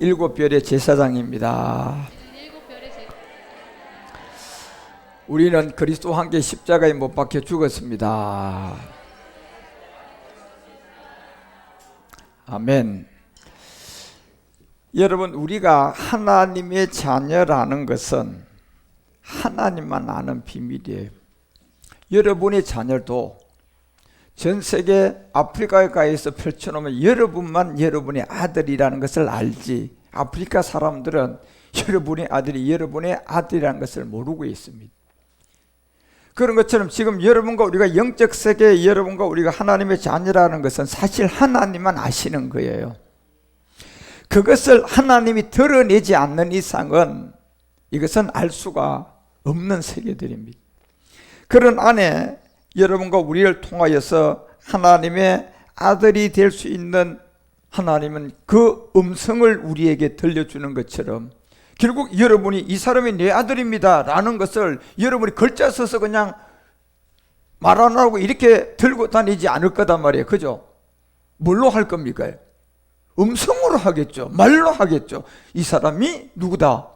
일곱 별의 제사장입니다. 우리는 그리스도와 함께 십자가에 못 박혀 죽었습니다. 아멘. 여러분, 우리가 하나님의 자녀라는 것은 하나님만 아는 비밀이에요. 여러분의 자녀도 전 세계 아프리카에 가서 펼쳐놓으면 여러분만 여러분의 아들이라는 것을 알지, 아프리카 사람들은 여러분의 아들이 여러분의 아들이라는 것을 모르고 있습니다. 그런 것처럼 지금 여러분과 우리가 영적 세계에 여러분과 우리가 하나님의 자녀라는 것은 사실 하나님만 아시는 거예요. 그것을 하나님이 드러내지 않는 이상은 이것은 알 수가 없는 세계들입니다. 그런 안에 여러분과 우리를 통하여서 하나님의 아들이 될 수 있는 하나님은 그 음성을 우리에게 들려주는 것처럼 결국 여러분이 이 사람이 내 아들입니다 라는 것을 여러분이 글자 써서 그냥 말 안 하고 이렇게 들고 다니지 않을 거단 말이에요. 그죠? 뭘로 할 겁니까? 음성으로 하겠죠. 말로 하겠죠. 이 사람이 누구다?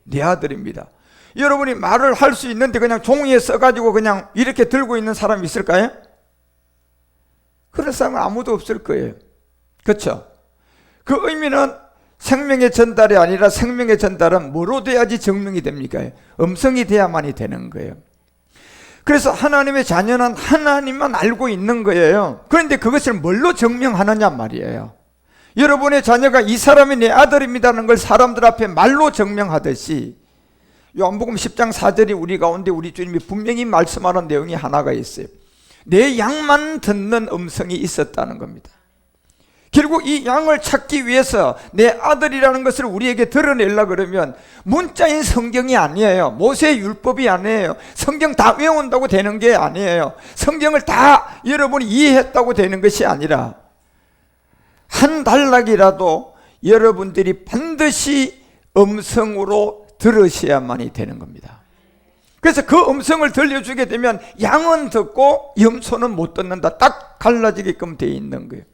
내 아들입니다. 여러분이 말을 할 수 있는데 그냥 종이에 써가지고 그냥 이렇게 들고 있는 사람이 있을까요? 그런 사람은 아무도 없을 거예요. 그렇죠? 그 의미는 생명의 전달이 아니라 생명의 전달은 뭐로 돼야지 증명이 됩니까? 음성이 돼야만이 되는 거예요. 그래서 하나님의 자녀는 하나님만 알고 있는 거예요. 그런데 그것을 뭘로 증명하느냐 말이에요. 여러분의 자녀가 이 사람이 내 아들입니다는 걸 사람들 앞에 말로 증명하듯이 요한복음 10장 4절이 우리 가운데 우리 주님이 분명히 말씀하는 내용이 하나가 있어요. 내 양만 듣는 음성이 있었다는 겁니다. 결국 이 양을 찾기 위해서 내 아들이라는 것을 우리에게 드러내려고 그러면 문자인 성경이 아니에요. 모세의 율법이 아니에요. 성경 다 외운다고 되는 게 아니에요. 성경을 다 여러분이 이해했다고 되는 것이 아니라 한 단락이라도 여러분들이 반드시 음성으로 들으셔야만이 되는 겁니다. 그래서 그 음성을 들려주게 되면 양은 듣고 염소는 못 듣는다, 딱 갈라지게끔 되어 있는 거예요.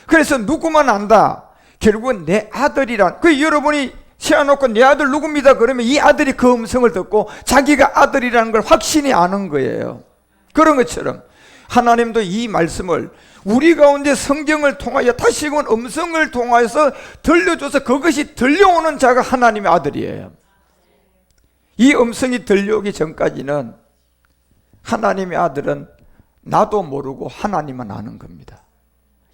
그래서 누구만 안다? 결국은 내 아들이란, 그 여러분이 세워놓고 내 아들 누굽니다 그러면 이 아들이 그 음성을 듣고 자기가 아들이라는 걸 확신히 아는 거예요. 그런 것처럼 하나님도 이 말씀을 우리 가운데 성경을 통하여 다시금 음성을 통하여서 들려줘서 그것이 들려오는 자가 하나님의 아들이에요. 이 음성이 들려오기 전까지는 하나님의 아들은 나도 모르고 하나님만 아는 겁니다.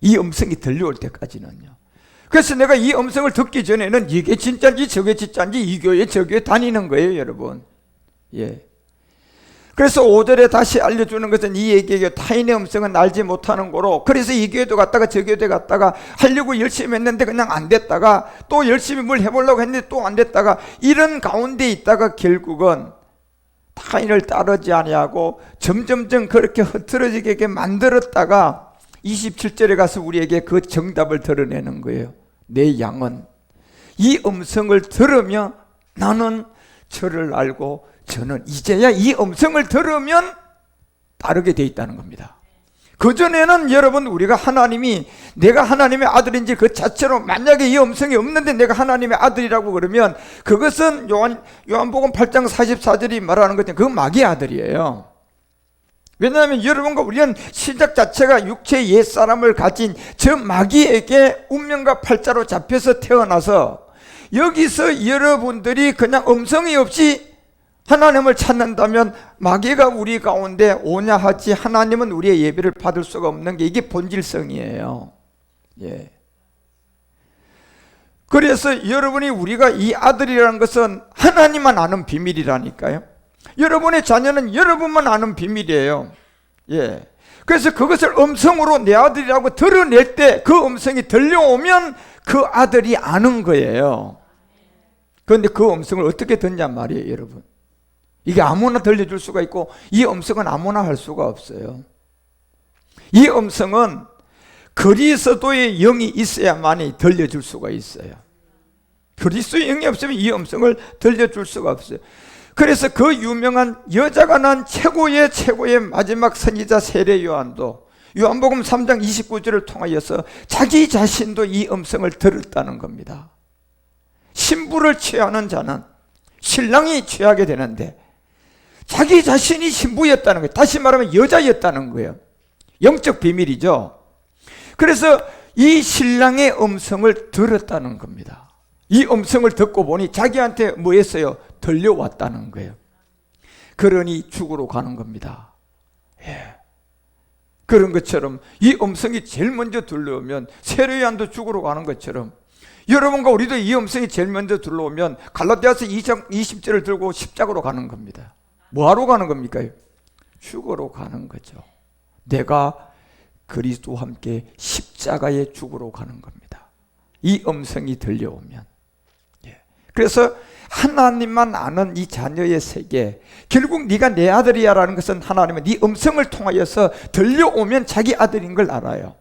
이 음성이 들려올 때까지는요. 그래서 내가 이 음성을 듣기 전에는 이게 진짜인지 저게 진짜인지 이 교회 저 교회 다니는 거예요, 여러분. 예. 그래서 5절에 다시 알려주는 것은 이 얘기예요. 타인의 음성은 알지 못하는 거로. 그래서 이 교회도 갔다가 저 교회도 갔다가 하려고 열심히 했는데 그냥 안 됐다가 또 열심히 뭘 해보려고 했는데 또 안 됐다가 이런 가운데 있다가 결국은 타인을 따르지 아니하고 점점점 그렇게 흐트러지게 만들었다가 27절에 가서 우리에게 그 정답을 드러내는 거예요. 내 양은 이 음성을 들으며 나는 저를 알고 저는 이제야 이 음성을 들으면 따르게 돼 있다는 겁니다. 그전에는 여러분 우리가 하나님이 내가 하나님의 아들인지 그 자체로 만약에 이 음성이 없는데 내가 하나님의 아들이라고 그러면 그것은 요한복음 8장 44절이 말하는 것처럼 그건 마귀의 아들이에요. 왜냐하면 여러분과 우리는 시작 자체가 육체의 옛사람을 가진 저 마귀에게 운명과 팔자로 잡혀서 태어나서 여기서 여러분들이 그냥 음성이 없이 하나님을 찾는다면 마귀가 우리 가운데 오냐 하지 하나님은 우리의 예배를 받을 수가 없는 게 이게 본질성이에요. 예. 그래서 여러분이 우리가 이 아들이라는 것은 하나님만 아는 비밀이라니까요. 여러분의 자녀는 여러분만 아는 비밀이에요. 예. 그래서 그것을 음성으로 내 아들이라고 드러낼 때 그 음성이 들려오면 그 아들이 아는 거예요. 그런데 그 음성을 어떻게 듣냐 말이에요, 여러분. 이게 아무나 들려줄 수가 있고 이 음성은 아무나 할 수가 없어요. 이 음성은 그리스도의 영이 있어야만이 들려줄 수가 있어요. 그리스도의 영이 없으면 이 음성을 들려줄 수가 없어요. 그래서 그 유명한 여자가 난 최고의 마지막 선지자 세례 요한도 요한복음 3장 29절을 통하여서 자기 자신도 이 음성을 들었다는 겁니다. 신부를 취하는 자는 신랑이 취하게 되는데 자기 자신이 신부였다는 거예요. 다시 말하면 여자였다는 거예요. 영적 비밀이죠. 그래서 이 신랑의 음성을 들었다는 겁니다. 이 음성을 듣고 보니 자기한테 뭐 했어요? 들려왔다는 거예요. 그러니 죽으러 가는 겁니다. 예. 그런 것처럼 이 음성이 제일 먼저 들려오면 세례요한도 죽으러 가는 것처럼 여러분과 우리도 이 음성이 제일 먼저 들려오면 갈라디아서 2장 20절을 들고 십자가로 가는 겁니다. 뭐하러 가는 겁니까? 죽으러 가는 거죠. 내가 그리스도와 함께 십자가에 죽으러 가는 겁니다. 이 음성이 들려오면. 예. 그래서 하나님만 아는 이 자녀의 세계, 결국 네가 내 아들이야 라는 것은 하나님은 네 음성을 통하여서 들려오면 자기 아들인 걸 알아요.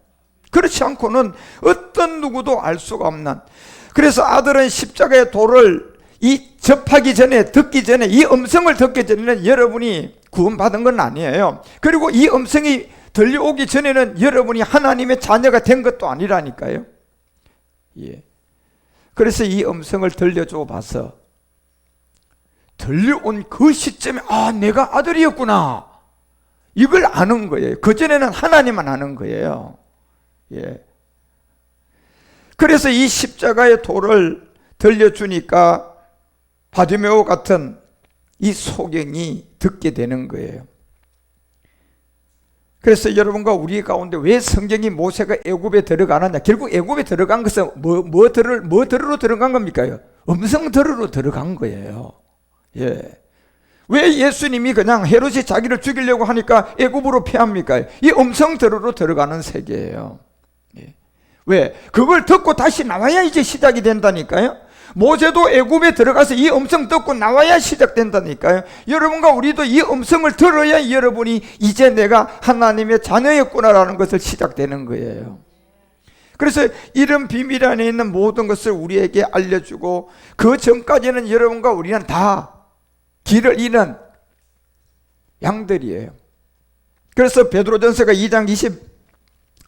그렇지 않고는 어떤 누구도 알 수가 없는. 그래서 아들은 십자가의 도를 접하기 전에, 듣기 전에, 이 음성을 듣기 전에는 여러분이 구원받은 건 아니에요. 그리고 이 음성이 들려오기 전에는 여러분이 하나님의 자녀가 된 것도 아니라니까요. 예. 그래서 이 음성을 들려줘 봐서 들려온 그 시점에 내가 아들이었구나 이걸 아는 거예요. 그전에는 하나님만 아는 거예요. 예. 그래서 이 십자가의 도를 들려주니까 바디메오 같은 이 소경이 듣게 되는 거예요. 그래서 여러분과 우리 가운데 왜 성경이 모세가 애굽에 들어가느냐? 결국 애굽에 들어간 것은 뭐 들으러 들어간 겁니까? 음성 들으러 들어간 거예요. 예. 왜 예수님이 그냥 헤롯이 자기를 죽이려고 하니까 애굽으로 피합니까? 이 음성 들으러 들어가는 세계예요. 예. 왜? 그걸 듣고 다시 나와야 이제 시작이 된다니까요. 모세도 애굽에 들어가서 이 음성 듣고 나와야 시작된다니까요. 여러분과 우리도 이 음성을 들어야 여러분이 이제 내가 하나님의 자녀였구나라는 것을 시작되는 거예요. 그래서 이런 비밀 안에 있는 모든 것을 우리에게 알려주고, 그 전까지는 여러분과 우리는 다 길을 잃은 양들이에요. 그래서 베드로전서가 2장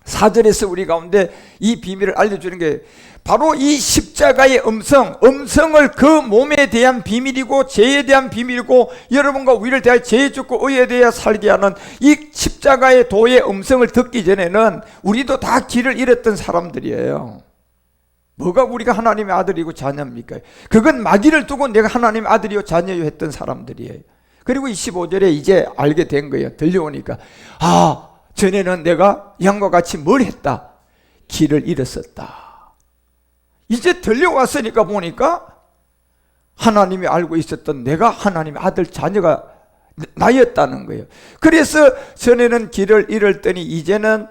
24절에서 우리 가운데 이 비밀을 알려주는 게 바로 이 십자가의 음성을 그 몸에 대한 비밀이고 죄에 대한 비밀이고 여러분과 우리를 대하여 죄에 죽고 의에 대하여 살게 하는 이 십자가의 도의 음성을 듣기 전에는 우리도 다 길을 잃었던 사람들이에요. 뭐가 우리가 하나님의 아들이고 자녀입니까? 그건 마귀를 두고 내가 하나님의 아들이요 자녀요 했던 사람들이에요. 그리고 25절에 이제 알게 된 거예요. 들려오니까 전에는 내가 양과 같이 뭘 했다? 길을 잃었었다. 이제 들려왔으니까 보니까 하나님이 알고 있었던 내가 하나님의 아들 자녀가 나였다는 거예요. 그래서 전에는 길을 잃었더니 이제는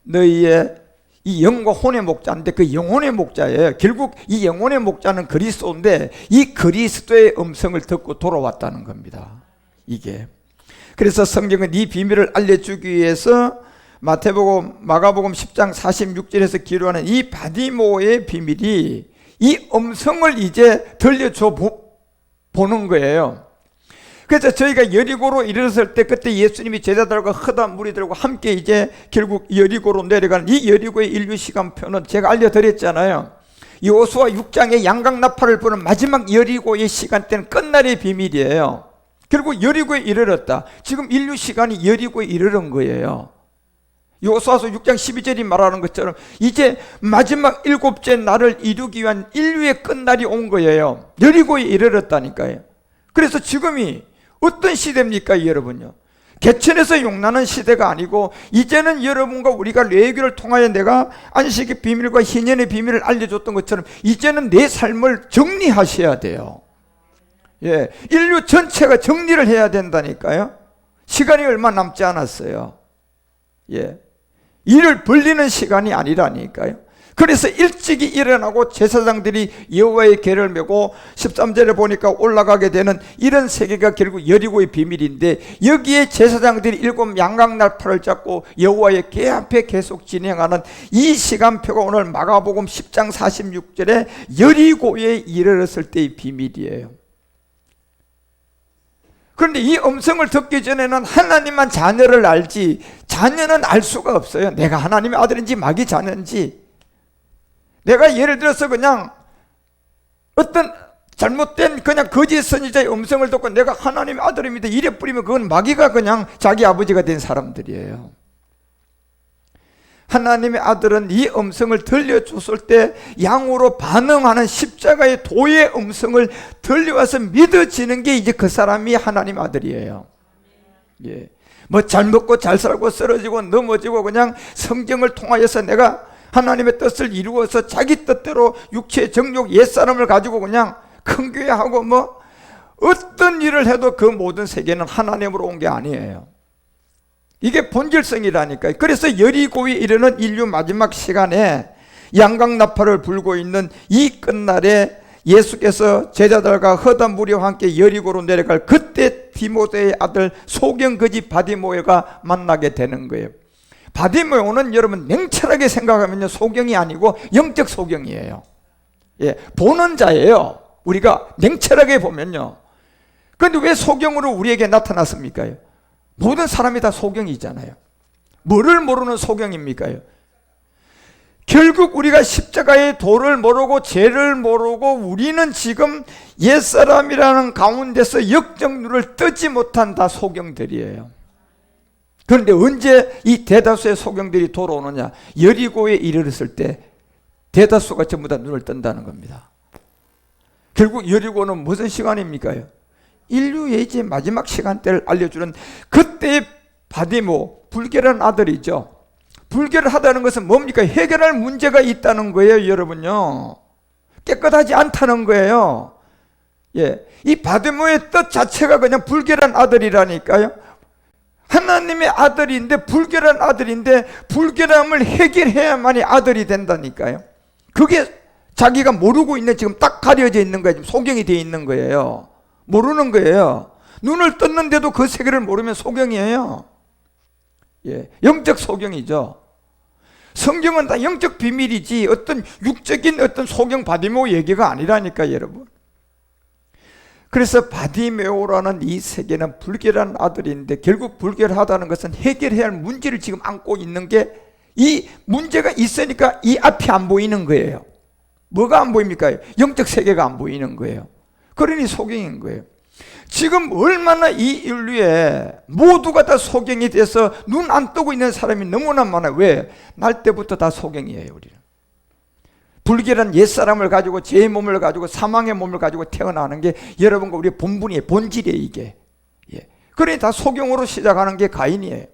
너희의 이 영과 혼의 목자인데 그 영혼의 목자예요. 결국 이 영혼의 목자는 그리스도인데 이 그리스도의 음성을 듣고 돌아왔다는 겁니다. 이게. 그래서 성경은 이 비밀을 알려주기 위해서 마태복음, 마가복음 10장 46절에서 기록하는 이 바디모의 비밀이 이 음성을 이제 들려줘 보는 거예요. 그래서 저희가 여리고로 이르렀을 때 그때 예수님이 제자들과 허다 무리들과 함께 이제 결국 여리고로 내려가는 이 여리고의 인류 시간표는 제가 알려드렸잖아요. 여호수아 6장의 양강나팔을 부는 마지막 여리고의 시간대는 끝날의 비밀이에요. 결국 여리고에 이르렀다. 지금 인류 시간이 여리고에 이르는 거예요. 여호수아서 6장 12절이 말하는 것처럼 이제 마지막 일곱째 날을 이루기 위한 인류의 끝날이 온 거예요. 여리고에 이르렀다니까요. 그래서 지금이 어떤 시대입니까, 여러분요? 개천에서 용나는 시대가 아니고 이제는 여러분과 우리가 레위기를 통하여 내가 안식의 비밀과 희년의 비밀을 알려줬던 것처럼 이제는 내 삶을 정리하셔야 돼요. 예, 인류 전체가 정리를 해야 된다니까요. 시간이 얼마 남지 않았어요. 예, 일을 벌리는 시간이 아니라니까요. 그래서 일찍이 일어나고 제사장들이 여호와의 궤를 메고 13절에 보니까 올라가게 되는 이런 세계가 결국 여리고의 비밀인데, 여기에 제사장들이 일곱 양강나팔을 잡고 여호와의 궤 앞에 계속 진행하는 이 시간표가 오늘 마가복음 10장 46절에 여리고에 이르렀을 때의 비밀이에요. 그런데 이 음성을 듣기 전에는 하나님만 자녀를 알지 자녀는 알 수가 없어요. 내가 하나님의 아들인지 마귀 자녀인지. 내가 예를 들어서 그냥 어떤 잘못된 그냥 거짓 선지자의 음성을 듣고 내가 하나님의 아들입니다 이래 뿌리면 그건 마귀가 그냥 자기 아버지가 된 사람들이에요. 하나님의 아들은 이 음성을 들려줬을 때 양으로 반응하는 십자가의 도의 음성을 들려와서 믿어지는 게 이제 그 사람이 하나님의 아들이에요. 예. 뭐 잘 먹고 잘 살고 쓰러지고 넘어지고 그냥 성경을 통하여서 내가 하나님의 뜻을 이루어서 자기 뜻대로 육체 정욕 옛사람을 가지고 그냥 큰 교회 하고 뭐 어떤 일을 해도 그 모든 세계는 하나님으로 온 게 아니에요. 이게 본질성이라니까요. 그래서 여리고에 이르는 인류 마지막 시간에 양강나팔을 불고 있는 이 끝날에 예수께서 제자들과 허다 무리와 함께 여리고로 내려갈 그때 디모데의 아들 소경거지 바디모가 만나게 되는 거예요. 바디모는 여러분 냉철하게 생각하면요 소경이 아니고 영적 소경이에요. 예, 보는 자예요. 우리가 냉철하게 보면요. 그런데 왜 소경으로 우리에게 나타났습니까? 모든 사람이 다 소경이잖아요. 뭐를 모르는 소경입니까? 결국 우리가 십자가의 도를 모르고 죄를 모르고 우리는 지금 옛사람이라는 가운데서 역정눈을 뜨지 못한 다 소경들이에요. 그런데 언제 이 대다수의 소경들이 돌아오느냐? 여리고에 이르렀을 때 대다수가 전부 다 눈을 뜬다는 겁니다. 결국 여리고는 무슨 시간입니까? 인류의 이제 마지막 시간대를 알려주는 그때의 바디모, 불결한 아들이죠. 불결을 하다는 것은 뭡니까? 해결할 문제가 있다는 거예요, 여러분요. 깨끗하지 않다는 거예요. 예, 이 바디모의 뜻 자체가 그냥 불결한 아들이라니까요. 하나님의 아들인데 불결한 아들인데 불결함을 해결해야만이 아들이 된다니까요. 그게 자기가 모르고 있는 지금 딱 가려져 있는 거예요. 지금 소경이 되어 있는 거예요. 모르는 거예요. 눈을 떴는데도 그 세계를 모르면 소경이에요. 예, 영적 소경이죠. 성경은 다 영적 비밀이지 어떤 육적인 어떤 소경 바디메오 얘기가 아니라니까 여러분. 그래서 바디메오라는 이 세계는 불결한 아들인데 결국 불결하다는 것은 해결해야 할 문제를 지금 안고 있는 게 이 문제가 있으니까 이 앞이 안 보이는 거예요. 뭐가 안 보입니까? 영적 세계가 안 보이는 거예요. 그러니 소경인 거예요. 지금 얼마나 이 인류에 모두가 다 소경이 돼서 눈 안 뜨고 있는 사람이 너무나 많아요. 왜? 날 때부터 다 소경이에요. 우리는 불결한 옛사람을 가지고 죄의 몸을 가지고 사망의 몸을 가지고 태어나는 게 여러분과 우리의 본분이에요. 본질이에요 이게. 예. 그러니 다 소경으로 시작하는 게 가인이에요.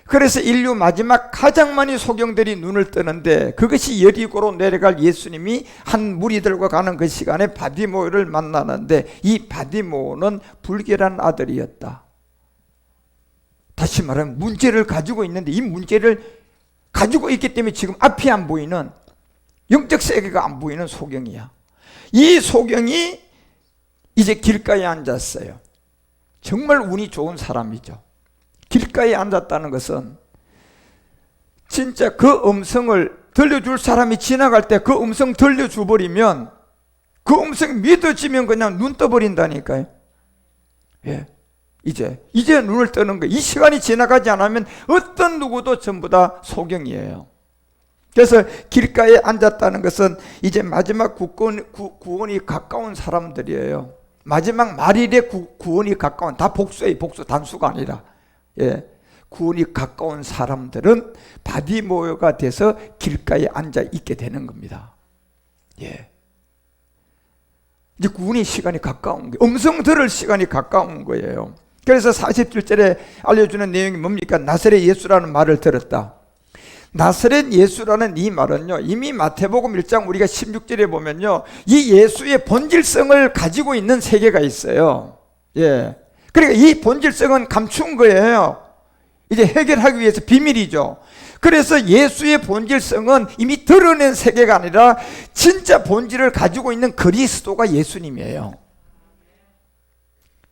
그래서 인류 마지막 가장 많이 소경들이 눈을 뜨는데 그것이 여리고로 내려갈 예수님이 한 무리들과 가는 그 시간에 바디모를 만나는데 이 바디모는 불결한 아들이었다. 다시 말하면 문제를 가지고 있는데 이 문제를 가지고 있기 때문에 지금 앞이 안 보이는 영적 세계가 안 보이는 소경이야. 이 소경이 이제 길가에 앉았어요. 정말 운이 좋은 사람이죠. 길가에 앉았다는 것은 진짜 그 음성을 들려줄 사람이 지나갈 때 그 음성 들려줘 버리면 그 음성이 믿어지면 그냥 눈 떠버린다니까요. 예, 이제 눈을 뜨는 거예요. 이 시간이 지나가지 않으면 어떤 누구도 전부 다 소경이에요. 그래서 길가에 앉았다는 것은 이제 마지막 구원이 가까운 사람들이에요. 마지막 말일의 구원이 가까운, 다 복수예요. 복수, 단수가 아니라. 예, 구원이 가까운 사람들은 바디모가 돼서 길가에 앉아 있게 되는 겁니다. 예, 이제 구원의 시간이 가까운 거예요. 음성 들을 시간이 가까운 거예요. 그래서 47절에 알려주는 내용이 뭡니까? 나사렛 예수라는 말을 들었다. 나사렛 예수라는 이 말은요, 이미 마태복음 1장 우리가 16절에 보면요, 이 예수의 본질성을 가지고 있는 세계가 있어요. 예, 그러니까 이 본질성은 감춘 거예요. 이제 해결하기 위해서 비밀이죠. 그래서 예수의 본질성은 이미 드러낸 세계가 아니라 진짜 본질을 가지고 있는 그리스도가 예수님이에요.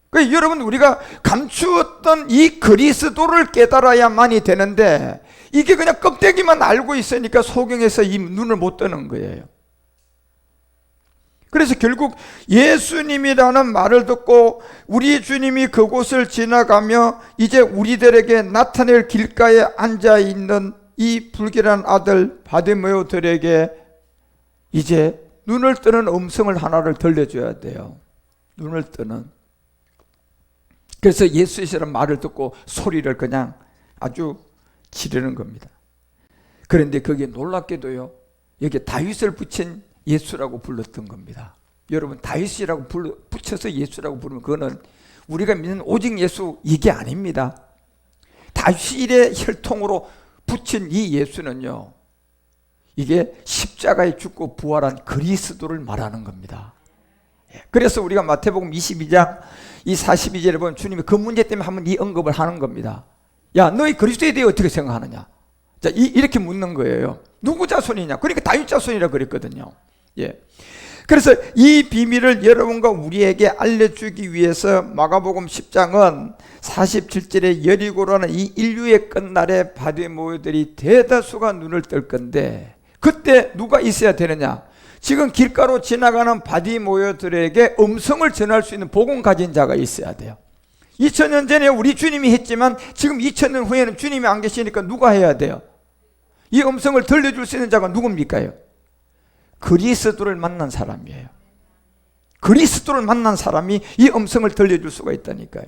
그러니까 여러분, 우리가 감추었던 이 그리스도를 깨달아야만이 되는데 이게 그냥 껍데기만 알고 있으니까 소경에서 이 눈을 못 뜨는 거예요. 그래서 결국 예수님이라는 말을 듣고 우리 주님이 그곳을 지나가며 이제 우리들에게 나타낼 길가에 앉아있는 이 불길한 아들 바디메오들에게 이제 눈을 뜨는 음성을 하나를 들려줘야 돼요. 눈을 뜨는. 그래서 예수이시라는 말을 듣고 소리를 그냥 아주 지르는 겁니다. 그런데 그게 놀랍게도요, 여기 다윗을 붙인 예수라고 불렀던 겁니다. 여러분, 다윗이라고 붙여서 예수라고 부르면 그거는 우리가 믿는 오직 예수 이게 아닙니다. 다윗의 혈통으로 붙인 이 예수는요, 이게 십자가에 죽고 부활한 그리스도를 말하는 겁니다. 그래서 우리가 마태복음 22장 이 42절에 보면 주님이 그 문제 때문에 한번 이 언급을 하는 겁니다. 야, 너희 그리스도에 대해 어떻게 생각하느냐? 자, 이렇게 묻는 거예요. 누구 자손이냐? 그러니까 다윗 자손이라 그랬거든요. 예. 그래서 이 비밀을 여러분과 우리에게 알려주기 위해서 마가복음 10장은 47절에 여리고라는 이 인류의 끝날에 바디모여들이 대다수가 눈을 뜰 건데, 그때 누가 있어야 되느냐? 지금 길가로 지나가는 바디모여들에게 음성을 전할 수 있는 복음 가진 자가 있어야 돼요. 2000년 전에 우리 주님이 했지만 지금 2000년 후에는 주님이 안 계시니까 누가 해야 돼요? 이 음성을 들려줄 수 있는 자가 누굽니까요? 그리스도를 만난 사람이에요. 그리스도를 만난 사람이 이 음성을 들려줄 수가 있다니까요.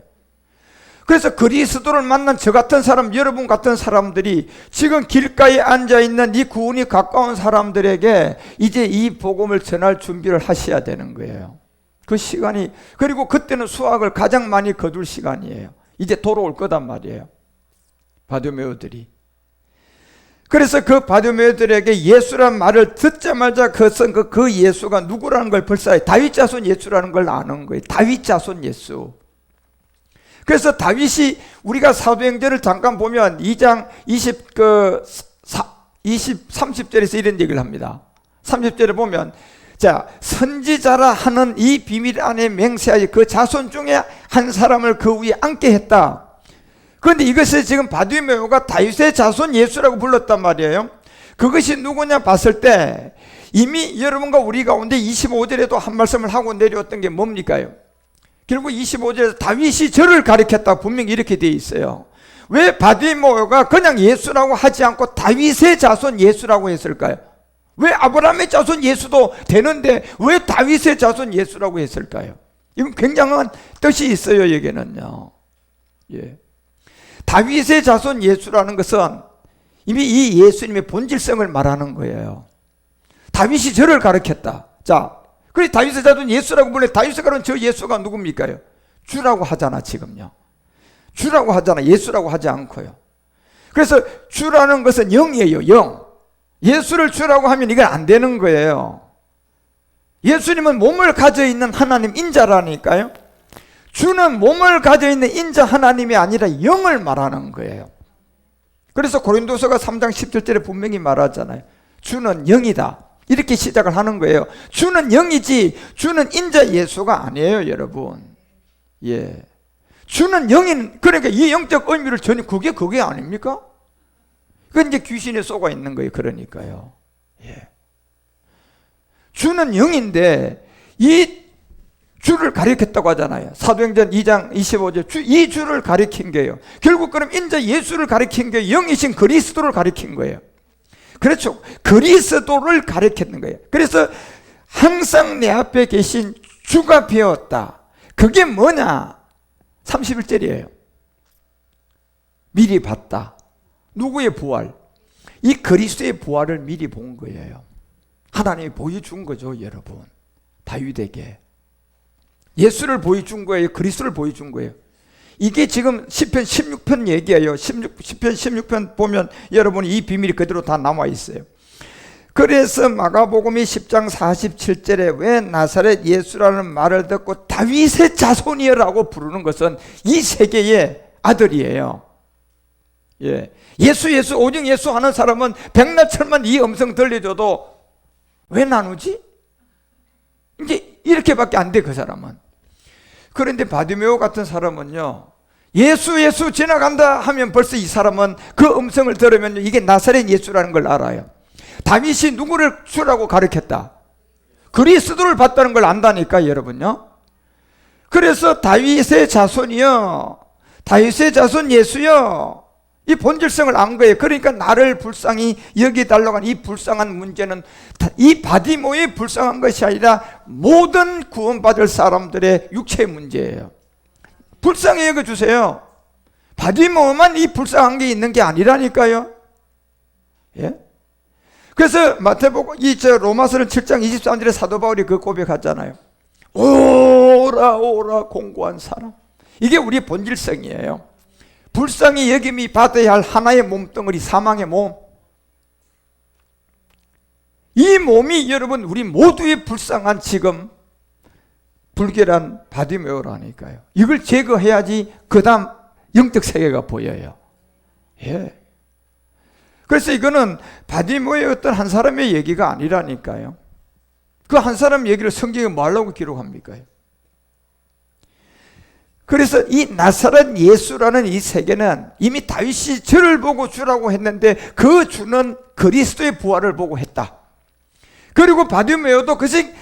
그래서 그리스도를 만난 저 같은 사람, 여러분 같은 사람들이 지금 길가에 앉아있는 이 구원이 가까운 사람들에게 이제 이 복음을 전할 준비를 하셔야 되는 거예요. 그 시간이, 그리고 그때는 수확을 가장 많이 거둘 시간이에요. 이제 돌아올 거단 말이에요, 바디메오들이. 그래서 그 바디메오들에게 예수란 말을 듣자마자 그 예수가 누구라는 걸 벌써 다윗 자손 예수라는 걸 아는 거예요. 다윗 자손 예수. 그래서 다윗이, 우리가 사도행전을 잠깐 보면 2장 30절에서 이런 얘기를 합니다. 30절에 보면, 자, 선지자라 하는 이 비밀 안에 맹세하여 그 자손 중에 한 사람을 그 위에 앉게 했다. 그런데 이것을 지금 바디메오가 다윗의 자손 예수라고 불렀단 말이에요. 그것이 누구냐 봤을 때 이미 여러분과 우리 가운데 25절에도 한 말씀을 하고 내려왔던 게 뭡니까요? 결국 25절에서 다윗이 저를 가리켰다 분명히 이렇게 되어 있어요. 왜 바디메오가 그냥 예수라고 하지 않고 다윗의 자손 예수라고 했을까요? 왜 아브라함의 자손 예수도 되는데 왜 다윗의 자손 예수라고 했을까요? 이건 굉장한 뜻이 있어요, 여기는요. 예. 다윗의 자손 예수라는 것은 이미 이 예수님의 본질성을 말하는 거예요. 다윗이 저를 가르쳤다. 자, 그래 다윗의 자손 예수라고 불러. 다윗의 가르친 저 예수가 누굽니까요? 주라고 하잖아, 지금요. 주라고 하잖아, 예수라고 하지 않고요. 그래서 주라는 것은 영이에요, 영. 예수를 주라고 하면 이건 안 되는 거예요. 예수님은 몸을 가져 있는 하나님 인자라니까요. 주는 몸을 가져 있는 인자 하나님이 아니라 영을 말하는 거예요. 그래서 고린도서가 3장 17절에 분명히 말하잖아요. 주는 영이다. 이렇게 시작을 하는 거예요. 주는 영이지 주는 인자 예수가 아니에요, 여러분. 예. 주는 영인, 그러니까 이 영적 의미를 전혀 그게 아닙니까? 그건 이제 귀신에 쏘가 있는 거예요. 그러니까요. 예. 주는 영인데 이 주를 가리켰다고 하잖아요. 사도행전 2장 25절 이 주를 가리킨 거예요. 결국 그럼 인자 예수를 가리킨 게 영이신 그리스도를 가리킨 거예요. 그렇죠. 그리스도를 가리켰는 거예요. 그래서 항상 내 앞에 계신 주가 되었다. 그게 뭐냐? 31절이에요. 미리 봤다. 누구의 부활? 이 그리스도의 부활을 미리 본 거예요. 하나님이 보여준 거죠, 여러분. 다윗에게 예수를 보여준 거예요. 그리스도를 보여준 거예요. 이게 지금 시편 16편 얘기예요. 시편 16편 보면 여러분이 이 비밀이 그대로 다 남아 있어요. 그래서 마가복음이 10장 47절에 왜 나사렛 예수라는 말을 듣고 다윗의 자손이라고 부르는 것은 이 세계의 아들이에요. 예. 예수 오직 예수 하는 사람은 백날철만 이 음성 들려줘도 왜 나누지? 이제 이렇게밖에 안 돼, 그 사람은. 그런데 바디메오 같은 사람은요, 예수 지나간다 하면 벌써 이 사람은 그 음성을 들으면 이게 나사렛 예수라는 걸 알아요. 다윗이 누구를 주라고 가르쳤다? 그리스도를 봤다는 걸 안다니까, 여러분요. 그래서 다윗의 자손이요, 다윗의 자손 예수요, 이 본질성을 안 거예요. 그러니까 나를 불쌍히 여기달라고 하는 이 불쌍한 문제는 이 바디모의 불쌍한 것이 아니라 모든 구원받을 사람들의 육체의 문제예요. 불쌍히 여겨주세요. 바디모만 이 불쌍한 게 있는 게 아니라니까요. 예? 그래서 마태복음 로마서는 7장 23절에 사도 바울이 그 고백하잖아요. 오라 오라 공고한 사람. 이게 우리의 본질성이에요. 불쌍히 여김이 받아야 할 하나의 몸뚱어리, 사망의 몸. 이 몸이 여러분 우리 모두의 불쌍한 지금 불결한 바디메오라니까요. 이걸 제거해야지 그 다음 영적 세계가 보여요. 예. 그래서 이거는 바디메오의 어떤 한 사람의 얘기가 아니라니까요. 그 한 사람 얘기를 성경에 뭐하려고 기록합니까? 그래서 이 나사렛 예수라는 이 세계는 이미 다윗이 저를 보고 주라고 했는데 그 주는 그리스도의 부활을 보고 했다. 그리고 바디메오도 그것이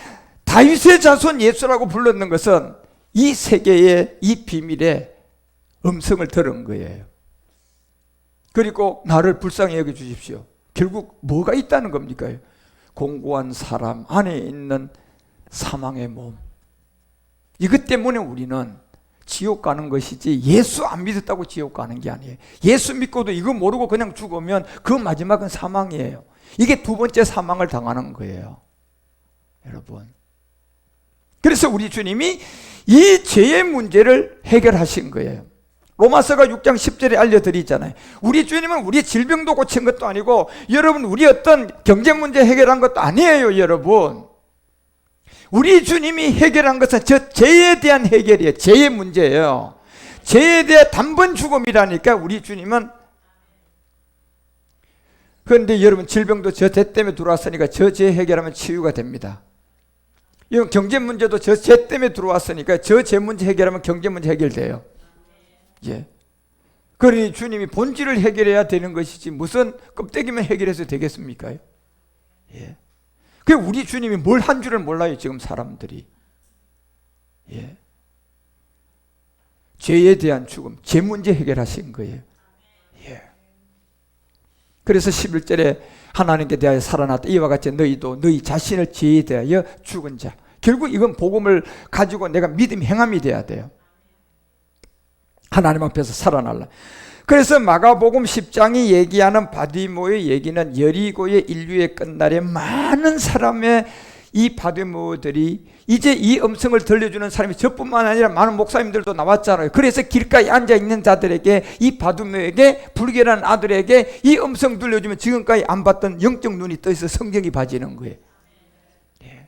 다윗의 자손 예수라고 불렀는 것은 이 세계의 이 비밀의 음성을 들은 거예요. 그리고 나를 불쌍히 여겨주십시오. 결국 뭐가 있다는 겁니까? 공고한 사람 안에 있는 사망의 몸. 이것 때문에 우리는 지옥 가는 것이지 예수 안 믿었다고 지옥 가는 게 아니에요. 예수 믿고도 이거 모르고 그냥 죽으면 그 마지막은 사망이에요. 이게 두 번째 사망을 당하는 거예요. 여러분. 그래서 우리 주님이 이 죄의 문제를 해결하신 거예요. 로마서가 6장 10절에 알려드리잖아요. 우리 주님은 우리의 질병도 고친 것도 아니고 여러분 우리 어떤 경제 문제 해결한 것도 아니에요. 여러분 우리 주님이 해결한 것은 저 죄에 대한 해결이에요. 죄의 문제예요. 죄에 대한 단번 죽음이라니까 우리 주님은. 그런데 여러분 질병도 저 죄 때문에 들어왔으니까 저 죄 해결하면 치유가 됩니다. 이건 경제 문제도 저 죄 때문에 들어왔으니까 저 죄 문제 해결하면 경제 문제 해결돼요. 예. 그러니 주님이 본질을 해결해야 되는 것이지 무슨 껍데기만 해결해서 되겠습니까? 예. 그 우리 주님이 뭘 한 줄을 몰라요 지금 사람들이. 예. 죄에 대한 죽음, 죄 문제 해결하신 거예요. 예. 그래서 11절에 하나님께 대하여 살아났다. 이와 같이 너희도 너희 자신을 죄에 대하여 죽은 자. 결국 이건 복음을 가지고 내가 믿음 행함이 돼야 돼요. 하나님 앞에서 살아날라. 그래서 마가복음 10장이 얘기하는 바디모의 얘기는 여리고의 인류의 끝날에 많은 사람의 이 바디모들이 이제 이 음성을 들려주는 사람이 저뿐만 아니라 많은 목사님들도 나왔잖아요. 그래서 길가에 앉아있는 자들에게 이 바디모에게 불결한 아들에게 이 음성 들려주면 지금까지 안 봤던 영적 눈이 떠서 성경이 봐지는 거예요. 예.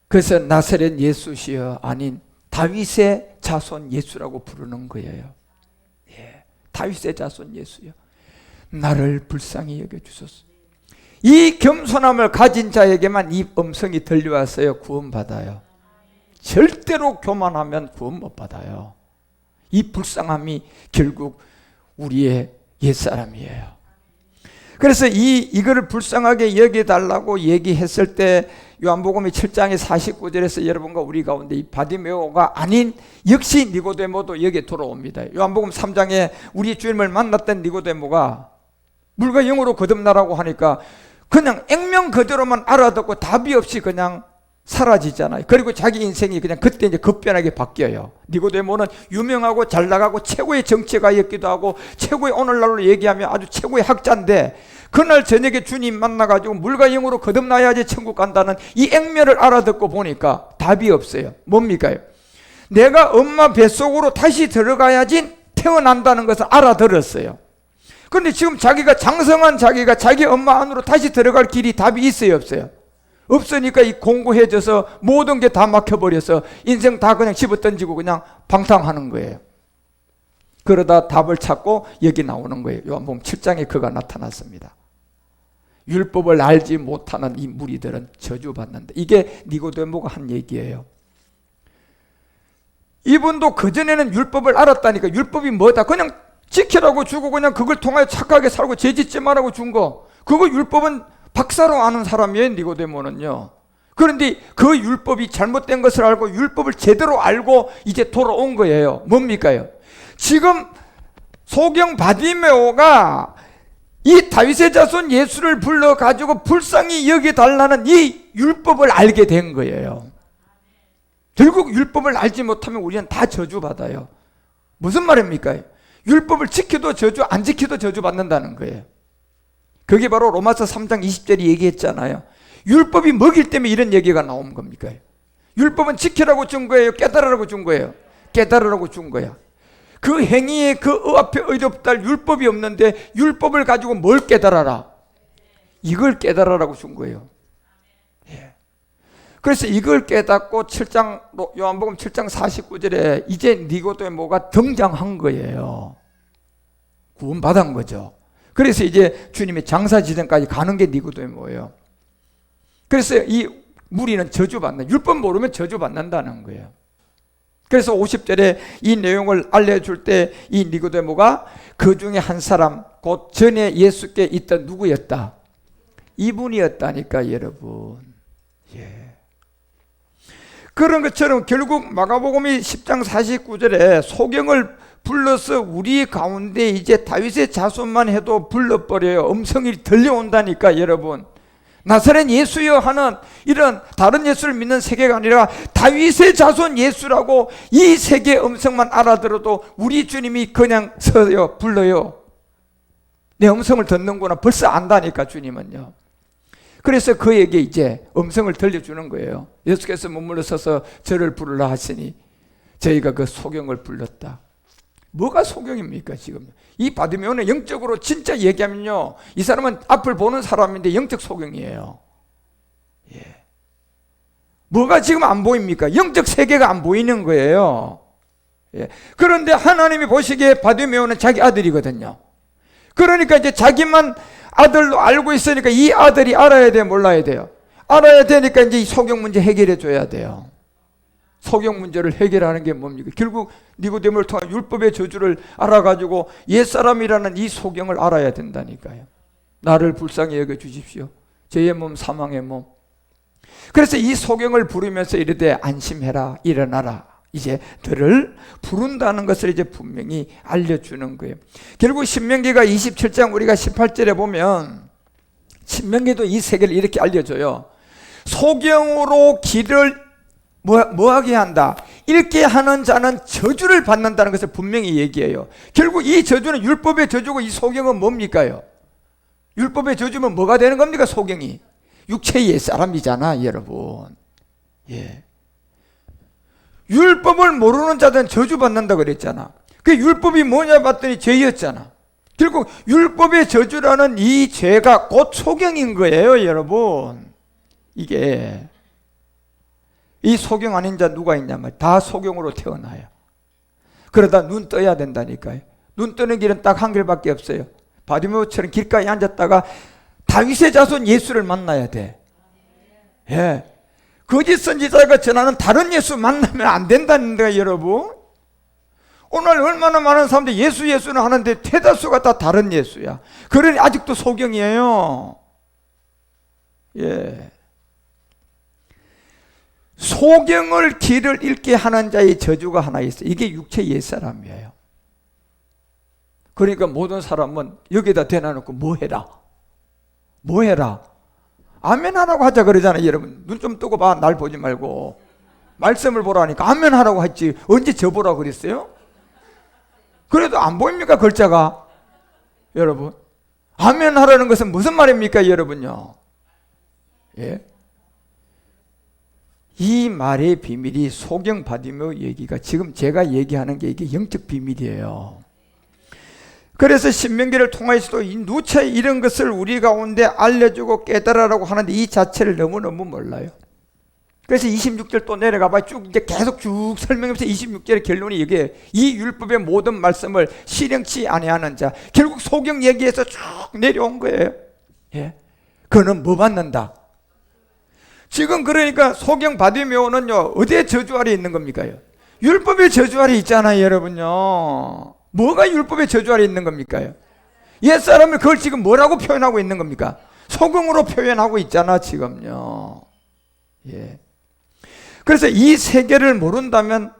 그래서 나사렛 예수시여 아닌 다윗의 자손 예수라고 부르는 거예요. 예, 다윗의 자손 예수요. 나를 불쌍히 여겨주소서. 이 겸손함을 가진 자에게만 이 음성이 들려왔어요. 구원받아요. 절대로 교만하면 구원 못 받아요. 이 불쌍함이 결국 우리의 옛사람이에요. 그래서 이거를 불쌍하게 여겨달라고 얘기했을 때 요한복음 7장의 49절에서 여러분과 우리 가운데 이 바디메오가 아닌 역시 니고데모도 여기에 돌아옵니다. 요한복음 3장에 우리 주님을 만났던 니고데모가 물과 영으로 거듭나라고 하니까 그냥 액면 그대로만 알아듣고 답이 없이 그냥 사라지잖아요. 그리고 자기 인생이 그냥 그때 이제 급변하게 바뀌어요. 니고데모는 유명하고 잘 나가고 최고의 정치가였기도 하고 최고의 오늘날로 얘기하면 아주 최고의 학자인데 그날 저녁에 주님 만나가지고 물과 영으로 거듭나야지 천국 간다는 이 액면을 알아듣고 보니까 답이 없어요. 뭡니까요? 내가 엄마 뱃속으로 다시 들어가야지 태어난다는 것을 알아들었어요. 그런데 지금 자기가 장성한 자기가 자기 엄마 안으로 다시 들어갈 길이 답이 있어요, 없어요? 없으니까 이 공고해져서 모든 게 다 막혀버려서 인생 다 그냥 집어던지고 그냥 방탕하는 거예요. 그러다 답을 찾고 여기 나오는 거예요. 요한복음 7장에 그가 나타났습니다. 율법을 알지 못하는 이 무리들은 저주받는다. 이게 니고데모가 한 얘기예요. 이분도 그전에는 율법을 알았다니까. 율법이 뭐다? 그냥 지키라고 주고 그냥 그걸 통하여 착하게 살고 죄짓지 말라고 준 거. 그거 율법은 박사로 아는 사람이에요. 니고데모는요. 그런데 그 율법이 잘못된 것을 알고 율법을 제대로 알고 이제 돌아온 거예요. 뭡니까요? 지금 소경 바디메오가 이 다윗의 자손 예수를 불러가지고 불쌍히 여겨달라는 이 율법을 알게 된 거예요. 결국 율법을 알지 못하면 우리는 다 저주받아요. 무슨 말입니까? 율법을 지켜도 저주, 안 지켜도 저주받는다는 거예요. 그게 바로 로마서 3장 20절이 얘기했잖아요. 율법이 먹일 때문에 이런 얘기가 나온 겁니까? 율법은 지키라고 준 거예요? 깨달으라고 준 거예요? 깨달으라고 준 거야. 그 행위에 그 앞에 의롭다 할 율법이 없는데 율법을 가지고 뭘 깨달아라? 이걸 깨달으라고 준 거예요. 예. 그래서 이걸 깨닫고 7장 요한복음 7장 49절에 이제 니고데모가 등장한 거예요. 구원받은 거죠. 그래서 이제 주님의 장사지전까지 가는 게 니고데모예요. 그래서 이 무리는 저주받는, 율법 모르면 저주받는다는 거예요. 그래서 50절에 이 내용을 알려줄 때 이 니고데모가 그 중에 한 사람, 곧 전에 예수께 있던 누구였다? 이분이었다니까 여러분. 예. 그런 것처럼 결국 마가복음이 10장 49절에 소경을 불러서 우리 가운데 이제 다윗의 자손만 해도 불러버려요. 음성이 들려온다니까 여러분. 나사렛 예수여 하는 이런 다른 예수를 믿는 세계가 아니라 다윗의 자손 예수라고 이 세계의 음성만 알아들어도 우리 주님이 그냥 서요, 불러요. 내 음성을 듣는구나 벌써 안다니까 주님은요. 그래서 그에게 이제 음성을 들려주는 거예요. 예수께서 머물러 서서 저를 부르라 하시니 저희가 그 소경을 불렀다. 뭐가 소경입니까 지금? 이 바디메오는 영적으로 진짜 얘기하면요, 이 사람은 앞을 보는 사람인데 영적 소경이에요. 예. 뭐가 지금 안 보입니까? 영적 세계가 안 보이는 거예요. 예. 그런데 하나님이 보시기에 바디메오는 자기 아들이거든요. 그러니까 이제 자기만 아들로 알고 있으니까 이 아들이 알아야 돼요, 몰라야 돼요? 알아야 되니까 이제 이 소경 문제 해결해 줘야 돼요. 소경 문제를 해결하는 게 뭡니까? 결국 니고데모를 통한 율법의 저주를 알아가지고 옛사람이라는 이 소경을 알아야 된다니까요. 나를 불쌍히 여겨 주십시오. 죄의 몸 사망의 몸. 그래서 이 소경을 부르면서 이르되 안심해라 일어나라. 이제 너를 부른다는 것을 이제 분명히 알려주는 거예요. 결국 신명기가 27장 우리가 18절에 보면 신명기도 이 세계를 이렇게 알려줘요. 소경으로 길을 뭐하게 한다? 읽게 하는 자는 저주를 받는다는 것을 분명히 얘기해요. 결국 이 저주는 율법의 저주고 이 소경은 뭡니까요? 율법의 저주면 뭐가 되는 겁니까? 소경이 육체의 옛사람이잖아 여러분. 예. 율법을 모르는 자들은 저주받는다 그랬잖아. 그 율법이 뭐냐 봤더니 죄였잖아. 결국 율법의 저주라는 이 죄가 곧 소경인 거예요 여러분. 이게 이 소경 아닌 자 누가 있냐면 다 소경으로 태어나요. 그러다 눈 떠야 된다니까요. 눈 뜨는 길은 딱 한 길밖에 없어요. 바디메오처럼 길가에 앉았다가 다윗의 자손 예수를 만나야 돼. 예. 거짓 선지자가 전하는 다른 예수 만나면 안 된다는 거예요 여러분. 오늘 얼마나 많은 사람들이 예수는 하는데 대다수가 다 다른 예수야. 그러니 아직도 소경이에요. 예. 소경을 길을 잃게 하는 자의 저주가 하나 있어요. 이게 육체 옛사람이에요. 그러니까 모든 사람은 여기다 대놔놓고 뭐 해라? 뭐 해라? 아멘 하라고 하자 그러잖아요 여러분. 눈 좀 뜨고 봐. 날 보지 말고 말씀을 보라니까 아멘 하라고 했지 언제 저 보라고 그랬어요? 그래도 안 보입니까 글자가? 여러분 아멘 하라는 것은 무슨 말입니까 여러분요? 예? 이 말의 비밀이 소경 바디메오 얘기가 지금 제가 얘기하는 게 이게 영적 비밀이에요. 그래서 신명기를 통해서도 이 누차 이런 것을 우리 가운데 알려주고 깨달으라고 하는데 이 자체를 너무너무 몰라요. 그래서 26절 또 내려가 봐. 쭉 이제 계속 쭉 설명하면서 26절의 결론이 이게 이 율법의 모든 말씀을 실행치 아니하는 자. 결국 소경 얘기에서 쭉 내려온 거예요. 예. 그는 뭐 받는다? 지금 그러니까 소경 바디메오는요 어디에 저주 아래 있는 겁니까? 율법의 저주 아래 있잖아요 여러분요. 뭐가 율법의 저주 아래 있는 겁니까? 옛사람을 그걸 지금 뭐라고 표현하고 있는 겁니까? 소경으로 표현하고 있잖아 지금요. 예. 그래서 이 세계를 모른다면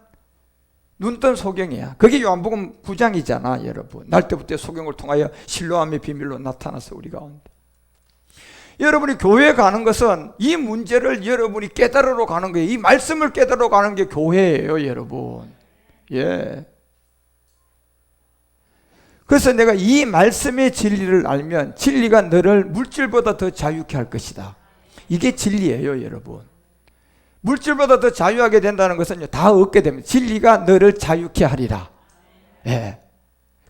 눈뜬 소경이야. 그게 요한복음 9장이잖아, 여러분. 날 때부터 소경을 통하여 실로암의 비밀로 나타나서 우리 가운데. 여러분이 교회에 가는 것은 이 문제를 여러분이 깨달으러 가는 거예요. 이 말씀을 깨달으러 가는 게 교회예요, 여러분. 예. 그래서 내가 이 말씀의 진리를 알면 진리가 너를 물질보다 더 자유케 할 것이다. 이게 진리예요, 여러분. 물질보다 더 자유하게 된다는 것은 다 얻게 됩니다. 진리가 너를 자유케 하리라. 예.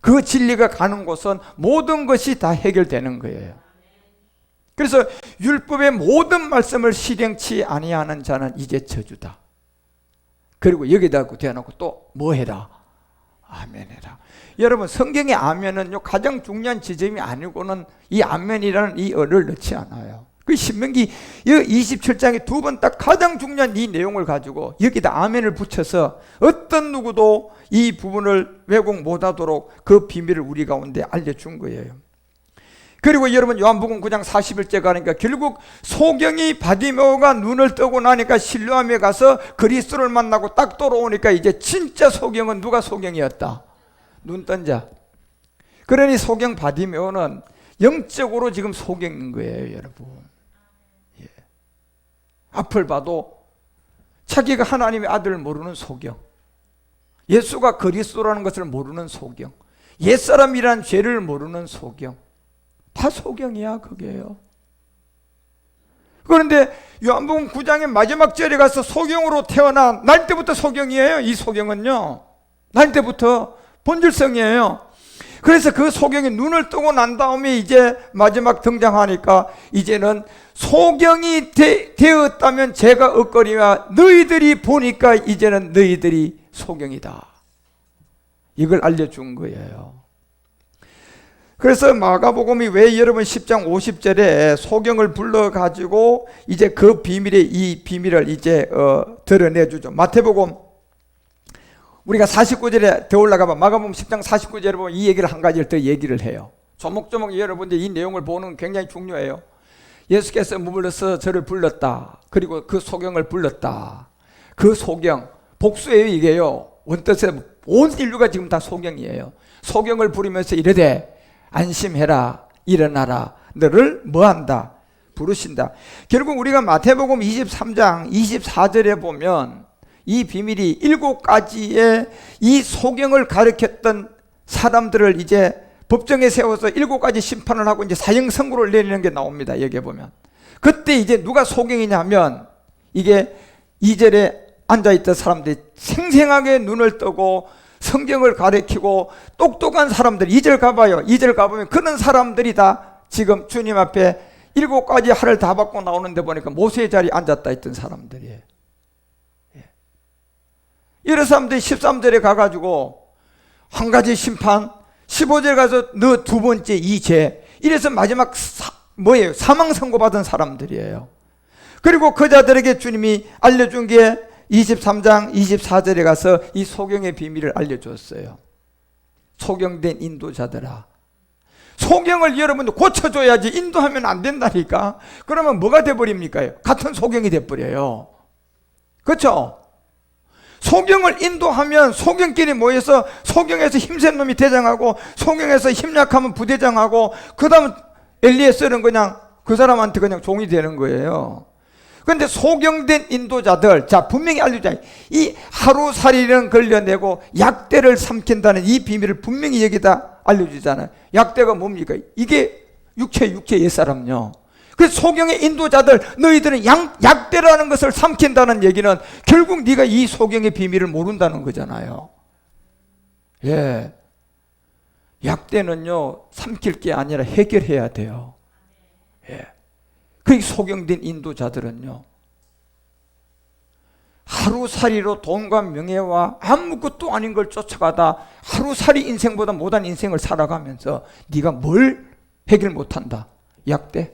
그 진리가 가는 곳은 모든 것이 다 해결되는 거예요. 그래서 율법의 모든 말씀을 실행치 아니하는 자는 이제 저주다. 그리고 여기다 대놓고 또 뭐 해라? 아멘해라. 여러분, 성경의 아멘은요 가장 중요한 지점이 아니고는 이 아멘이라는 이 어를 넣지 않아요. 그 신명기 27장에 두 번 딱 가장 중요한 이 내용을 가지고 여기다 아멘을 붙여서 어떤 누구도 이 부분을 왜곡 못하도록 그 비밀을 우리 가운데 알려준 거예요. 그리고 여러분 요한복음 9장 41절 가니까 결국 소경이 바디메오가 눈을 뜨고 나니까 실로암에 가서 그리스도를 만나고 딱 돌아오니까 이제 진짜 소경은 누가 소경이었다? 눈뜬 자. 그러니 소경 바디메오는 영적으로 지금 소경인 거예요, 여러분. 예. 앞을 봐도 자기가 하나님의 아들을 모르는 소경, 예수가 그리스도라는 것을 모르는 소경, 옛사람이란 죄를 모르는 소경, 다 소경이야, 그게요. 그런데 요한복음 9장의 마지막 절에 가서 소경으로 태어난 날 때부터 소경이에요. 이 소경은요 날 때부터 본질성이에요. 그래서 그 소경이 눈을 뜨고 난 다음에 이제 마지막 등장하니까 이제는 소경이 되었다면 죄가 없거니와 너희들이 보니까 이제는 너희들이 소경이다. 이걸 알려준 거예요. 그래서 마가복음이 왜 여러분 10장 50절에 소경을 불러가지고 이제 그 이 비밀을 이제 드러내주죠. 마태복음 우리가 49절에 더 올라가면 마가복음 10장 49절에 보면 이 얘기를 한 가지를 더 얘기를 해요. 조목조목 여러분들 이 내용을 보는 게 굉장히 중요해요. 예수께서 머물러서 저를 불렀다. 그리고 그 소경을 불렀다. 그 소경 복수예요, 이게요. 원뜻에 온 인류가 지금 다 소경이에요. 소경을 부르면서 이르되 안심해라, 일어나라, 너를 뭐한다? 부르신다. 결국 우리가 마태복음 23장 24절에 보면 이 비밀이 7가지의 이 소경을 가르쳤던 사람들을 이제 법정에 세워서 7가지 심판을 하고 이제 사형 선고를 내리는 게 나옵니다. 여기에 보면 그때 이제 누가 소경이냐 하면 이게 2절에 앉아있던 사람들이 생생하게 눈을 뜨고 성경을 가르치고 똑똑한 사람들, 2절 가봐요. 2절 가보면 그런 사람들이 다 지금 주님 앞에 7가지 할을 다 받고 나오는데 보니까 모세의 자리에 앉았다 있던 사람들이에요. 이런 사람들이 13절에 가가지고 한 가지 심판, 15절에 가서 너 두 번째 이 죄, 이래서 마지막 뭐예요? 사망 선고 받은 사람들이에요. 그리고 그 자들에게 주님이 알려준 게 23장 24절에 가서 이 소경의 비밀을 알려줬어요. 소경된 인도자들아, 소경을 여러분들 고쳐줘야지. 인도하면 안 된다니까. 그러면 뭐가 돼버립니까? 같은 소경이 돼버려요. 그렇죠? 소경을 인도하면 소경끼리 모여서 소경에서 힘센 놈이 대장하고 소경에서 힘약하면 부대장하고 그 다음 엘리에셀은 그냥 그 사람한테 그냥 종이 되는 거예요. 그런데 소경된 인도자들, 자 분명히 알려줘야 이 하루살이는 걸려내고 약대를 삼킨다는 이 비밀을 분명히 여기다 알려주잖아요. 약대가 뭡니까? 이게 육체 옛사람요. 그래서 소경의 인도자들, 너희들은 약대라는 것을 삼킨다는 얘기는 결국 네가 이 소경의 비밀을 모른다는 거잖아요. 예, 약대는요 삼킬 게 아니라 해결해야 돼요. 예. 그 소경된 인도자들은요 하루살이로 돈과 명예와 아무것도 아닌 걸 쫓아가다 하루살이 인생보다 못한 인생을 살아가면서 네가 뭘 해결 못한다? 약대는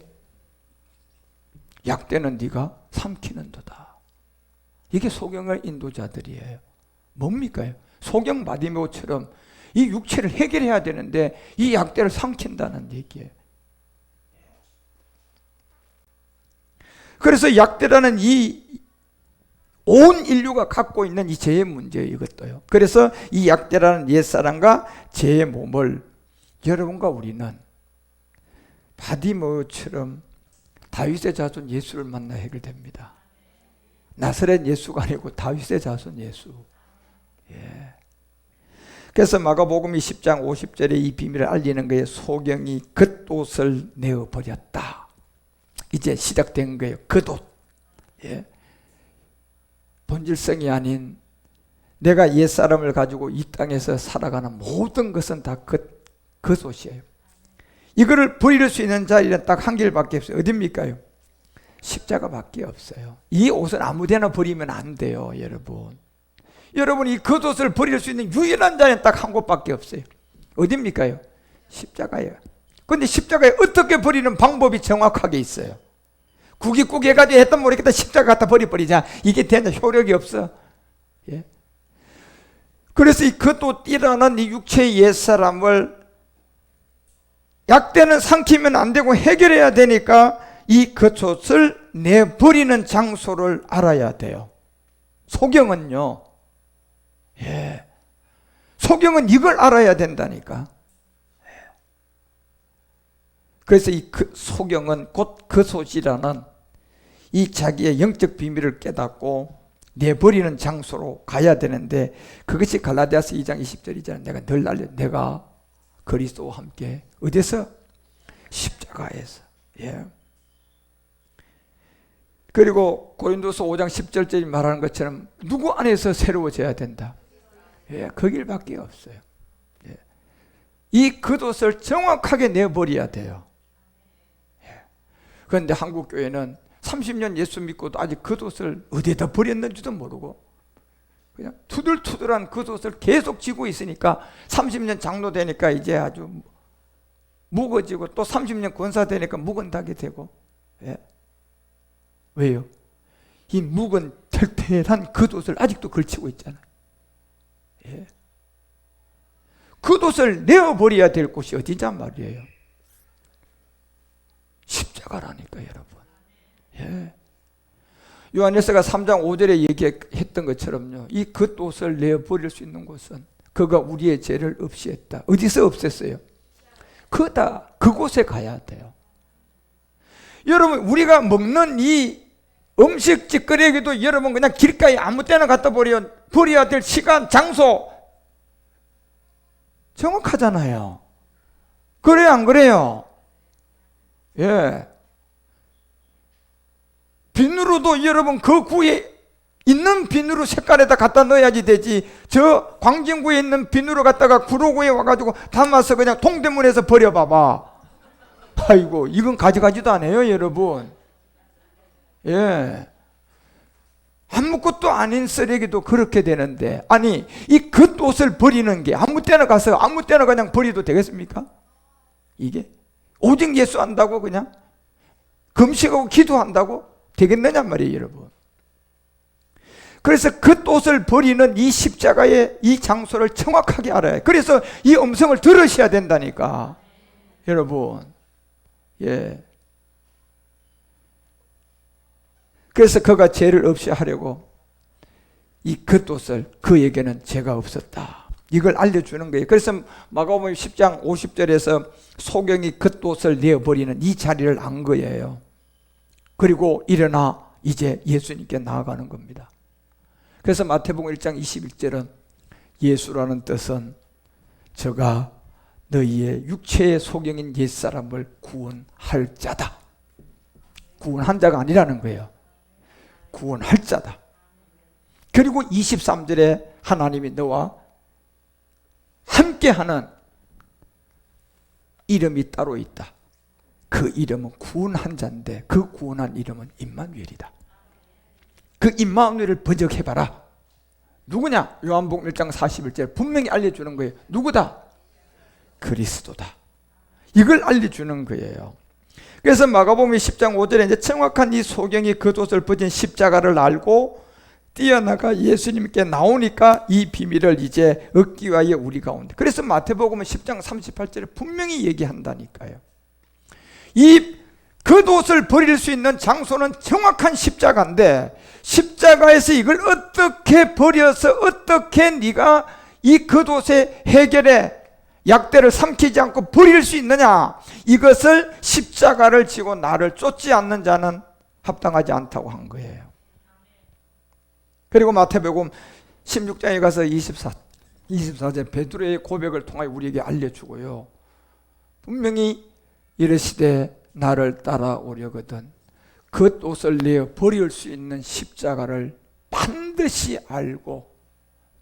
네가 삼키는도다. 이게 소경의 인도자들이에요. 뭡니까? 소경 바디메오처럼 이 육체를 해결해야 되는데 이 약대를 삼킨다는 얘기예요. 그래서 약대라는 이 온 인류가 갖고 있는 이 죄의 문제예요, 이것도요. 그래서 이 약대라는 옛사람과 죄의 몸을 여러분과 우리는 바디머처럼 다윗의 자손 예수를 만나 해결됩니다. 나사렛 예수가 아니고 다윗의 자손 예수. 예. 그래서 마가복음 10장 50절에 이 비밀을 알리는 거예요. 소경이 겉옷을 내어버렸다. 이제 시작된 거예요. 겉옷. 예. 본질성이 아닌 내가 옛사람을 가지고 이 땅에서 살아가는 모든 것은 다 겉옷이에요. 이거를 버릴 수 있는 자리는 딱 한 길밖에 없어요. 어딥니까요? 십자가밖에 없어요. 이 옷은 아무데나 버리면 안 돼요, 여러분. 여러분, 이 겉옷을 버릴 수 있는 유일한 자리는 딱 한 곳밖에 없어요. 어딥니까요? 십자가예요. 그런데 십자가에 어떻게 버리는 방법이 정확하게 있어요. 구기꾸기 해가지고 했던 모르겠다 십자가 갖다 버리자. 이게 되냐? 효력이 없어. 예? 그래서 이 겉옷이라는 이 육체의 옛사람을 약대는 삼키면 안 되고 해결해야 되니까 이 겉옷을 내버리는 장소를 알아야 돼요. 소경은요. 예. 소경은 이걸 알아야 된다니까. 그래서 이 소경은 곧 겉옷이라는 이 자기의 영적 비밀을 깨닫고 내버리는 장소로 가야 되는데 그것이 갈라디아서 2장 20절이잖아요. 내가 늘 알려. 내가 그리스도와 함께 어디서? 십자가에서. 예. 그리고 고린도서 5장 10절까지 말하는 것처럼 누구 안에서 새로워져야 된다. 예, 그 길밖에 없어요. 예. 이 겉옷을 정확하게 내버려야 돼요. 예. 그런데 한국 교회는 30년 예수 믿고도 아직 겉옷을 어디에다 버렸는지도 모르고 그냥 투들투들한 겉옷을 계속 지고 있으니까 30년 장로 되니까 이제 아주 무거워지고 또 30년 권사 되니까 묵은닥이 되고. 예. 왜요? 이 묵은 털털한 겉옷을 아직도 걸치고 있잖아요. 예. 겉옷을 내어버려야 될 곳이 어디냐 말이에요. 십자가라니까 여러분. 예. 요한일서가 3장 5절에 얘기했던 것처럼요. 이 겉옷을 내어버릴 수 있는 곳은 그가 우리의 죄를 없애했다. 어디서 없앴어요? 그곳에 가야 돼요. 여러분, 우리가 먹는 이 음식 찌꺼기도 여러분 그냥 길가에 아무 때나 갖다 버려야 될 시간, 장소 정확하잖아요. 그래요, 안 그래요? 예. 비누로도 여러분 그 구에 있는 비누로 색깔에다 갖다 넣어야지 되지. 저 광진구에 있는 비누로 갖다가 구로구에 와가지고 담아서 그냥 동대문에서 버려봐봐. 아이고, 이건 가져가지도 않아요, 여러분. 예. 아무것도 아닌 쓰레기도 그렇게 되는데, 아니, 이 겉옷을 버리는 게 아무 때나 가서 아무 때나 그냥 버려도 되겠습니까? 이게? 오직 예수 한다고 그냥? 금식하고 기도한다고? 되겠느냐 말이에요, 여러분. 그래서 겉옷을 버리는 이 십자가의 이 장소를 정확하게 알아야 해요. 그래서 이 음성을 들으셔야 된다니까, 여러분. 예. 그래서 그가 죄를 없이 하려고 이 겉옷을, 그에게는 죄가 없었다, 이걸 알려주는 거예요. 그래서 마가복음 10장 50절에서 소경이 겉옷을 내어버리는 이 자리를 안 거예요. 그리고 일어나 이제 예수님께 나아가는 겁니다. 그래서 마태복음 1장 21절은 예수라는 뜻은 저가 너희의 육체의 소경인 옛사람을 구원할 자다. 구원한 자가 아니라는 거예요. 구원할 자다. 그리고 23절에 하나님이 너와 함께하는 이름이 따로 있다. 그 이름은 구원한 자인데 그 구원한 이름은 임마누엘이다. 그 임마누엘을 번역해봐라. 누구냐? 요한복음 1장 41절 분명히 알려주는 거예요. 누구다? 그리스도다. 이걸 알려주는 거예요. 그래서 마가복음 10장 5절에 이제 정확한 이 소경이 겉옷을 벗은 십자가를 알고 뛰어나가 예수님께 나오니까 이 비밀을 이제 얻기 위하여 우리 가운데. 그래서 마태복음은 10장 38절에 분명히 얘기한다니까요. 이 겉옷을 버릴 수 있는 장소는 정확한 십자가인데 십자가 십자가에서 이걸 어떻게 버려서 어떻게 네가 이 겉옷의 해결에 약대를 삼키지 않고 버릴 수 있느냐? 이것을 십자가를 지고 나를 쫓지 않는 자는 합당하지 않다고 한 거예요. 그리고 마태복음 16장에 가서 24절 베드로의 고백을 통하여 우리에게 알려주고요. 분명히 이르시되 나를 따라오려거든 겉옷을 내어 버릴 수 있는 십자가를 반드시 알고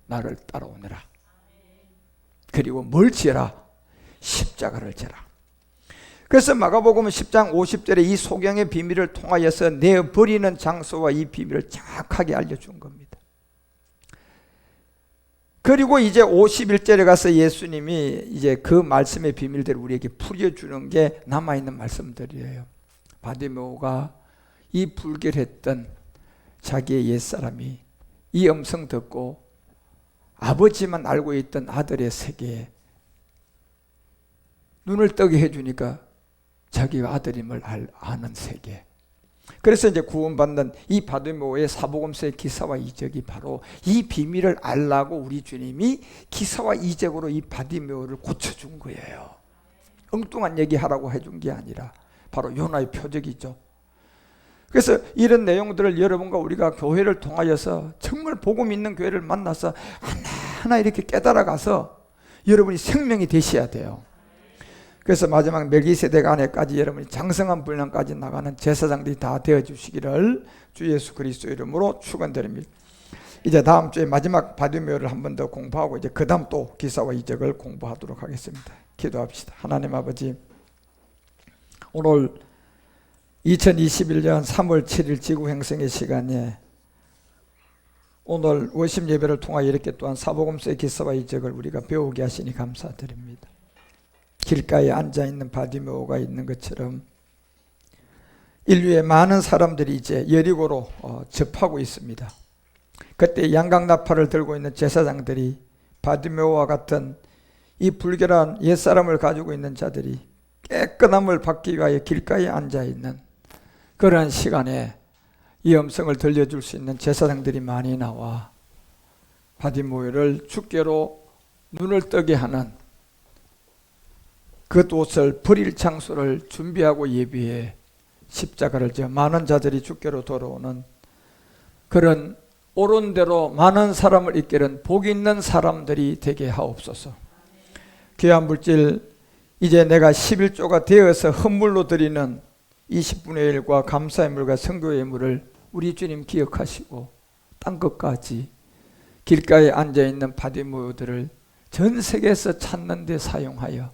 나를 따라오너라. 그리고 뭘 지어라? 십자가를 지어라. 그래서 마가복음 10장 50절에 이 소경의 비밀을 통하여서 내어 버리는 장소와 이 비밀을 정확하게 알려준 겁니다. 그리고 이제 51절에 가서 예수님이 이제 그 말씀의 비밀들을 우리에게 풀어주는 게 남아있는 말씀들이에요. 바디메오가 이 불결했던 자기의 옛사람이 이 음성 듣고 아버지만 알고 있던 아들의 세계에 눈을 뜨게 해주니까 자기가 아들임을 아는 세계. 그래서 이제 구원받는 이 바디메오의 사복음서의 기사와 이적이 바로 이 비밀을 알라고 우리 주님이 기사와 이적으로 이 바디메오를 고쳐준 거예요. 엉뚱한 얘기하라고 해준 게 아니라 바로 요나의 표적이죠. 그래서 이런 내용들을 여러분과 우리가 교회를 통하여서 정말 복음 있는 교회를 만나서 하나하나 이렇게 깨달아가서 여러분이 생명이 되셔야 돼요. 그래서 마지막 멜기세덱 안에까지 여러분이 장성한 분량까지 나가는 제사장들이 다 되어주시기를 주 예수 그리스도 이름으로 축원드립니다. 이제 다음 주에 마지막 바디메오를 한 번 더 공부하고 이제 그 다음 또 기사와 이적을 공부하도록 하겠습니다. 기도합시다. 하나님 아버지, 오늘 2021년 3월 7일 지구행성의 시간에 오늘 월심 예배를 통하여 이렇게 또한 사복음서의 기사와 이적을 우리가 배우게 하시니 감사드립니다. 길가에 앉아있는 바디메오가 있는 것처럼 인류의 많은 사람들이 이제 여리고로 접하고 있습니다. 그때 양강나팔을 들고 있는 제사장들이 바디메오와 같은 이 불결한 옛사람을 가지고 있는 자들이 깨끗함을 받기 위하여 길가에 앉아있는 그러한 시간에 이 음성을 들려줄 수 있는 제사장들이 많이 나와 바디메오를 주께로 눈을 뜨게 하는 그 옷을 버릴 장소를 준비하고 예비해 십자가를 지어 많은 자들이 주께로 돌아오는 그런 옳은 대로 많은 사람을 이끄는 복 있는 사람들이 되게 하옵소서. 귀한 물질 이제 내가 11조가 되어서 헌물로 드리는 20분의 1과 감사의 물과 성교의 물을 우리 주님 기억하시고 딴 것까지 길가에 앉아있는 바디메오들을 전 세계에서 찾는 데 사용하여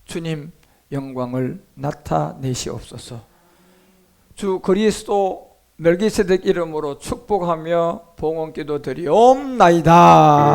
주님 영광을 나타내시옵소서. 주 그리스도 멜기세덱 이름으로 축복하며 봉헌기도 드리옵나이다.